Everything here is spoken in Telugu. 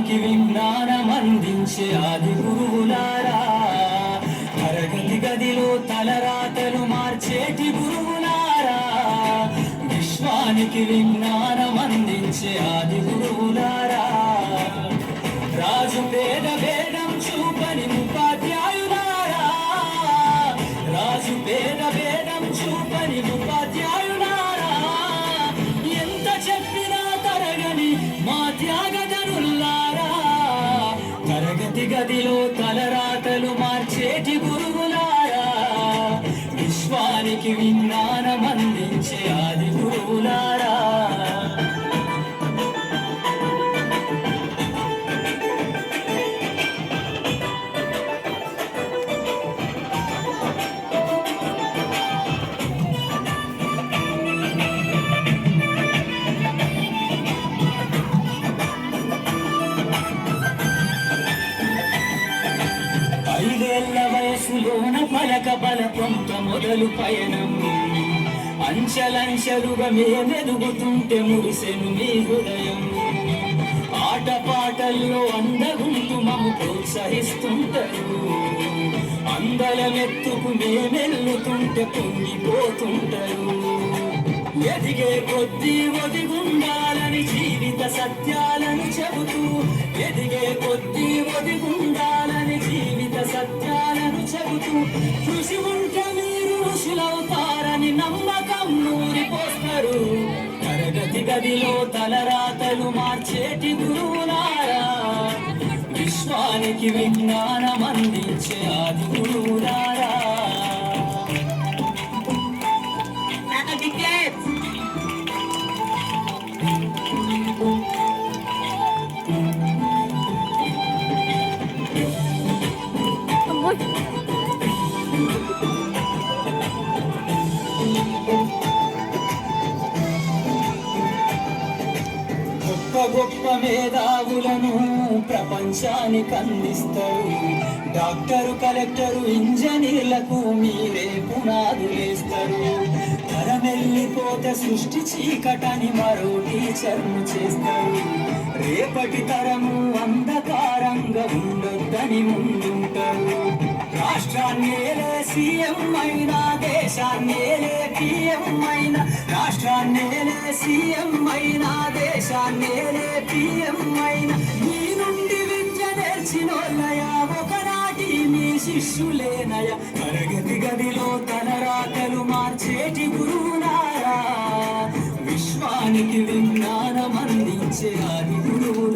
విశ్వానికి విజ్ఞానం అందించే ఆది గురువులారా, తరగతి గదిలో తలరాతలు మార్చేటి గురువులారా, విశ్వానికి విజ్ఞానం అందించే ఆది గురువులారా, రాజు పేద భేదం చూపని ఉపాధ్యాయులారా, రాజు పేద భేదం చూపని ఉపాధ్యాయులారా, ఎంత చెప్పినా తరగని మా త్యాగధనులారా, తరగతి గదిలో తలరాతలు మార్చేటి గురువులారా, విశ్వానికి విజ్ఞానం అందించే ఆది గురువులారా. ఐదేళ్ల వయసులోన పలక బలపంత మొదలు పయనం, అంచెలంచెలుగా మేమెదుగుతుంటే మురిసెను మీ హృదయం, ఆటపాటల్లో అందగుంటూ మము ప్రోత్సహిస్తుంటారు, అందలమెత్తుకు మేమెల్లుతుంటే పొంగిపోతుంటారు, ఎదిగే కొద్దీ ఒదిగుండాలని జీవిత సత్యాలను చెబుతూ, ఎదిగే కొద్దీ ఒదిగుండాలని జీవిత సత్యాలను చెబుతూ, కృషి ఉంటే మీరు ఋషులవుతారని నమ్మకం నూరిపోస్తారు, తరగతి గదిలో తలరాతలు మార్చేటి గురువులారా, విశ్వానికి విజ్ఞానం అందించే ఆది గురువులారా. గొప్ప గొప్ప మేధావులను ప్రపంచానికి అందిస్తారు, డాక్టరు కలెక్టరు ఇంజనీర్లకు మీరే పునాదులేస్తారు, తరమెల్లిపోతే సృష్టి చీకటని మరో టీచర్ను చేస్తారు, రేపటి తరము అంధకారంగా ఉండొద్దని ముందుంటారు, రాష్ట్రాన్నేలే సీఎం అయినా దేశాన్నేలే పిఎం అయినా, రాష్ట్రాన్నేలే సీఎం అయినా దేశాన్నేలే పిఎం అయినా, మీ నుండి విద్య నేర్చినోళ్ళయా ఒకనాటి మీ శిష్యులేనయ, తరగతి గదిలో తలరాతలు మార్చేటి గురువులారా, విశ్వానికి విజ్ఞానం అందించే ఆది గురువులారా.